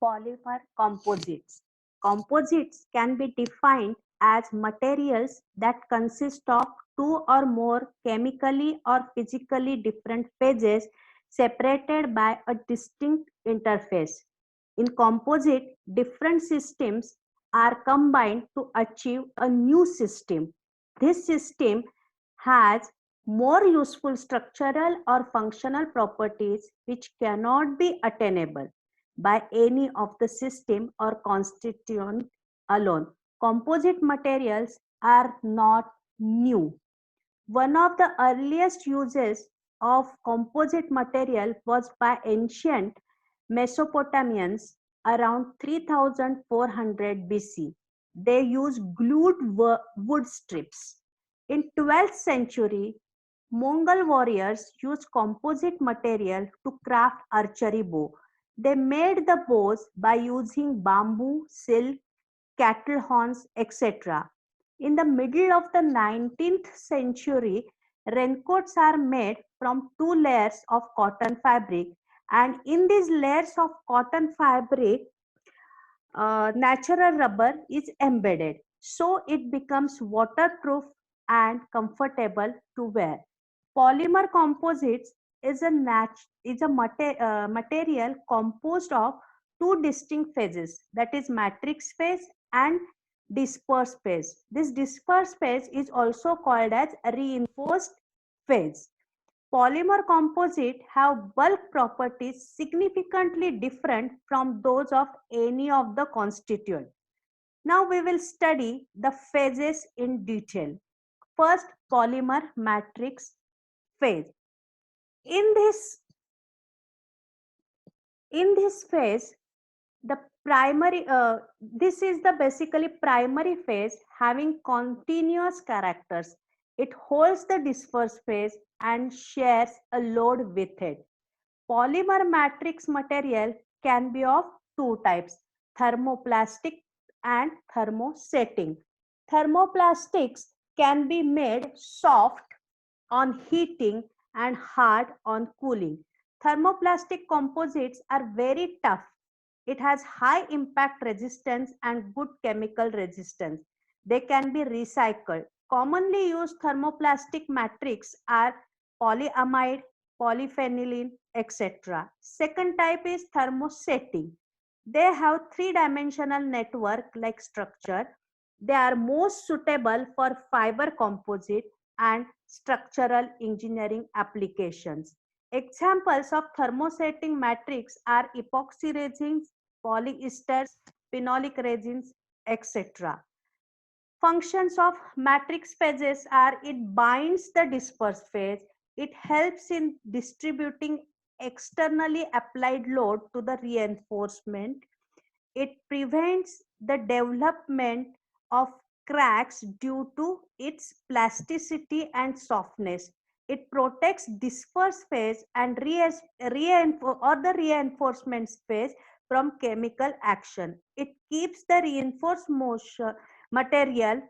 Polymer composites. Composites can be defined as materials that consist of two or more chemically or physically different phases separated by a distinct interface. In composite, different systems are combined to achieve a new system. This system has more useful structural or functional properties which cannot be attainable by any of the system or constituent alone. Composite materials are not new. One of the earliest uses of composite material was by ancient Mesopotamians around 3400 BC. They used glued wood strips. In 12th century, Mongol warriors used composite material to craft archery bow. They made the bows by using bamboo, silk, cattle horns, etc. In the middle of the 19th century, raincoats are made from two layers of cotton fabric, and in these layers of cotton fabric, natural rubber is embedded. So it becomes waterproof and comfortable to wear. Polymer composites is a material composed of two distinct phases, that is matrix phase and disperse phase. This disperse phase is also called as reinforced phase. Polymer composites have bulk properties significantly different from those of any of the constituent. Now we will study the phases in detail. First, polymer matrix phase. In this phase, the this is the basically primary phase having continuous characters. It holds the disperse phase and shares a load with it. Polymer matrix material can be of two types, thermoplastic and thermosetting. Thermoplastics can be made soft on heating and hard on cooling. Thermoplastic composites are very tough. It has high impact resistance and good chemical resistance. They can be recycled. Commonly used thermoplastic matrix are polyamide, polyphenylene, etc. Second type is thermosetting. They have three-dimensional network-like structure. They are most suitable for fiber composite and structural engineering applications. Examples of thermosetting matrix are epoxy resins, polyesters, phenolic resins, etc. Functions of matrix phases are it binds the disperse phase, it helps in distributing externally applied load to the reinforcement, it prevents the development of cracks due to its plasticity and softness. It protects disperse phase and the reinforcement phase from chemical action. It keeps the reinforced material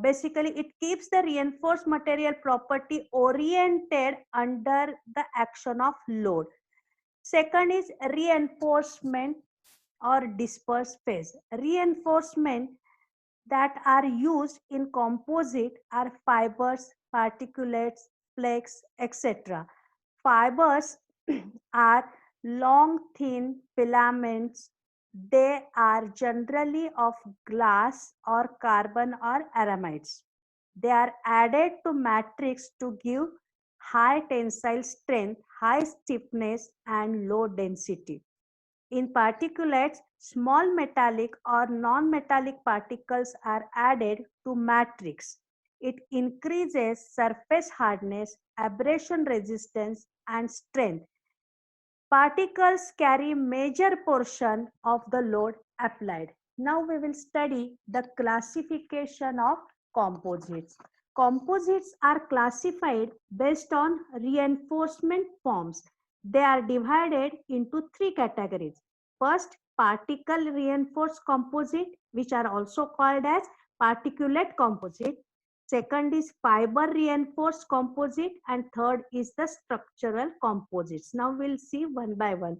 basically it keeps the reinforced material property oriented under the action of load. Second is reinforcement or disperse phase. Reinforcement that are used in composite are fibers, particulates, flakes, etc. Fibers are long, thin filaments. They are generally of glass or carbon or aramides. They are added to matrix to give high tensile strength, high stiffness, and low density. In particulates, small metallic or non-metallic particles are added to matrix. It increases surface hardness, abrasion resistance, and strength. Particles carry major portion of the load applied. Now we will study the classification of composites. Composites are classified based on reinforcement forms. They are divided into three categories. First, particle reinforced composite, which are also called as particulate composite. Second is fiber reinforced composite, and third is the structural composites. Now we'll see one by one.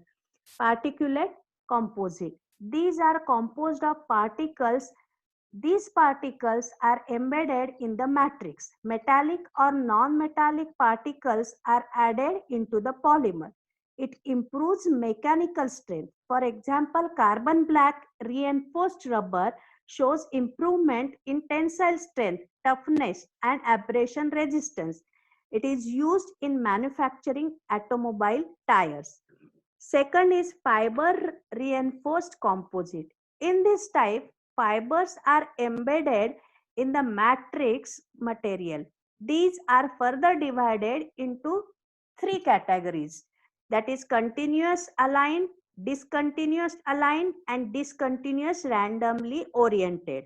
Particulate composite. These are composed of particles. These particles are embedded in the matrix. Metallic or non-metallic particles are added into the polymer. It improves mechanical strength. For example, carbon black reinforced rubber shows improvement in tensile strength, toughness, and abrasion resistance. It is used in manufacturing automobile tires. Second is fiber reinforced composite. In this type, fibers are embedded in the matrix material. These are further divided into three categories, that is continuous aligned, discontinuous aligned, and discontinuous randomly oriented.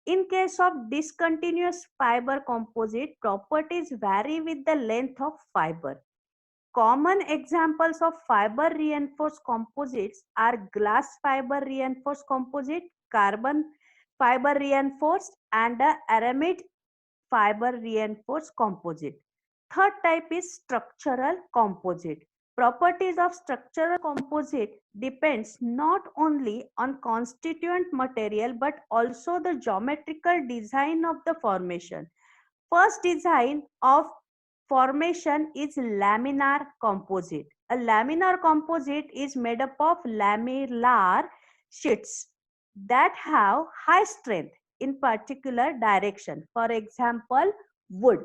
In case of discontinuous fiber composite, properties vary with the length of fiber. Common examples of fiber reinforced composites are glass fiber reinforced composite, carbon fiber reinforced, and aramid fiber reinforced composite. Third type is structural composite. Properties of structural composite depends not only on constituent material but also the geometrical design of the formation. First design of formation is laminar composite. A laminar composite is made up of lamellar sheets that have high strength in particular direction. For example, wood.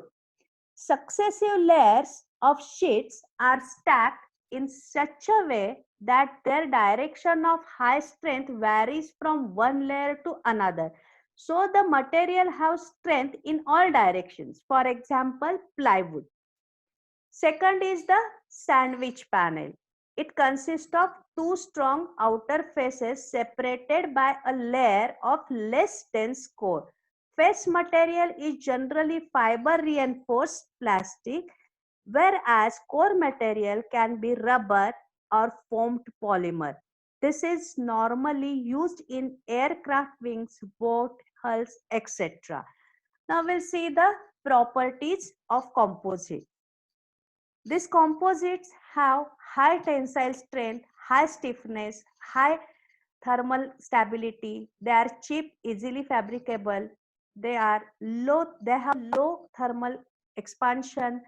Successive layers of sheets are stacked in such a way that their direction of high strength varies from one layer to another. So the material has strength in all directions. For example, plywood. Second is the sandwich panel. It consists of two strong outer faces separated by a layer of less dense core. Face material is generally fiber reinforced plastic, whereas core material can be rubber or foamed polymer. This is normally used in aircraft wings, boat hulls, etc. Now we'll see the properties of composite. These composites have high tensile strength, high stiffness, high thermal stability. They are cheap, easily fabricable. They have low thermal expansion,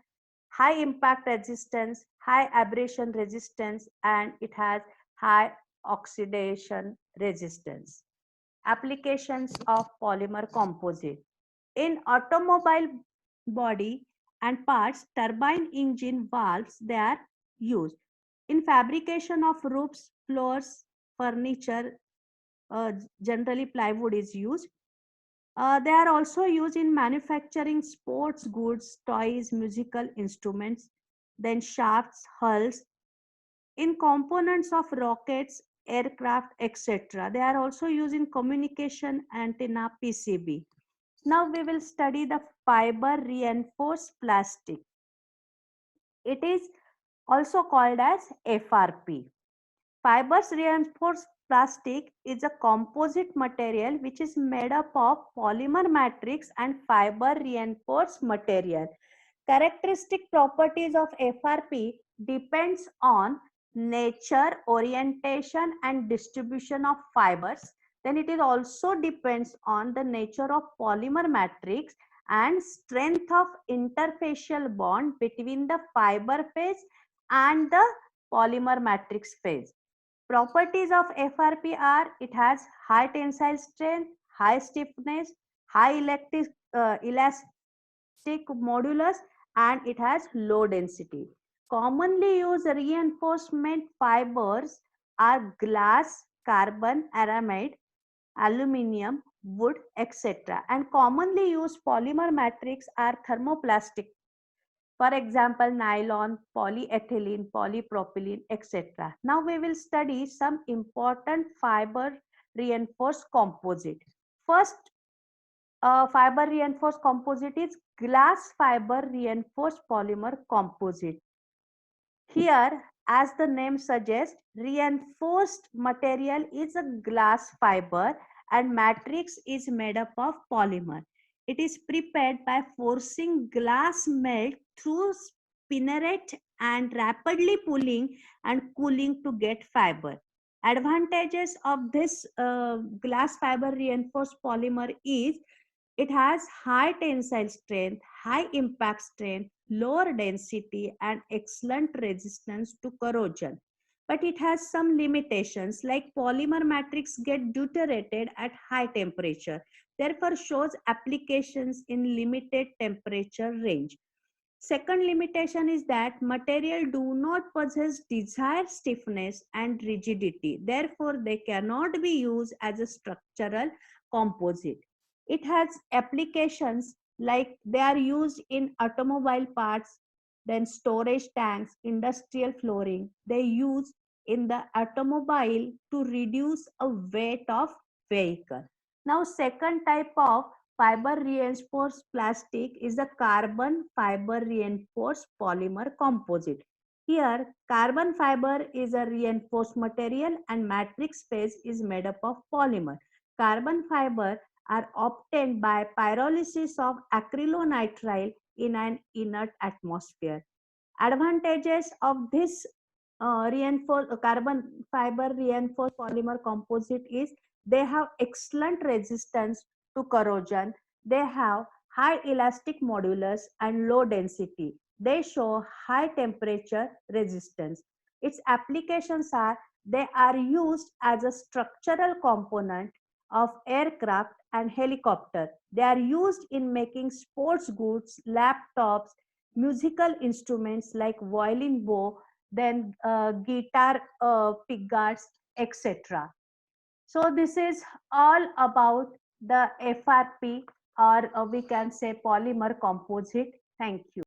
high impact resistance, high abrasion resistance, and it has high oxidation resistance. Applications of polymer composite. In automobile body and parts, turbine engine valves, they are used. In fabrication of roofs, floors, furniture, generally plywood is used. They are also used in manufacturing sports goods, toys, musical instruments, then shafts, hulls, in components of rockets, aircraft, etc. They are also used in communication antenna PCB. Now we will study the fiber reinforced plastic. It is also called as FRP. Fibers reinforced plastic is a composite material which is made up of polymer matrix and fiber reinforced material. Characteristic properties of FRP depends on nature, orientation and distribution of fibers. Then it is also depends on the nature of polymer matrix and strength of interfacial bond between the fiber phase and the polymer matrix phase. Properties of FRP are it has high tensile strength, high stiffness, high elastic modulus, and it has low density. Commonly used reinforcement fibers are glass, carbon, aramide, aluminium, wood, etc. And commonly used polymer matrix are thermoplastic. For example, nylon, polyethylene, polypropylene, etc. Now we will study some important fiber reinforced composite. First fiber reinforced composite is glass fiber reinforced polymer composite. Here, as the name suggests, reinforced material is a glass fiber and matrix is made up of polymer. It is prepared by forcing glass melt through spinneret and rapidly pulling and cooling to get fiber. Advantages of this glass fiber reinforced polymer is it has high tensile strength, high impact strength, lower density, and excellent resistance to corrosion. But it has some limitations, like polymer matrix get deuterated at high temperature, therefore shows applications in limited temperature range. Second limitation is that material do not possess desired stiffness and rigidity. Therefore, they cannot be used as a structural composite. It has applications like they are used in automobile parts, then storage tanks, industrial flooring. They use in the automobile to reduce a weight of vehicle. Now, second type of fiber reinforced plastic is a carbon fiber reinforced polymer composite. Here, carbon fiber is a reinforced material and matrix phase is made up of polymer. Carbon fiber are obtained by pyrolysis of acrylonitrile in an inert atmosphere. Advantages of this reinforced carbon fiber reinforced polymer composite is they have excellent resistance to corrosion. They have high elastic modulus and low density. They show high temperature resistance. Its applications are they are used as a structural component of aircraft and helicopter. They are used in making sports goods, laptops, musical instruments like violin bow, then guitar pickguards, etc. So this is all about the FRP, or we can say polymer composite. Thank you.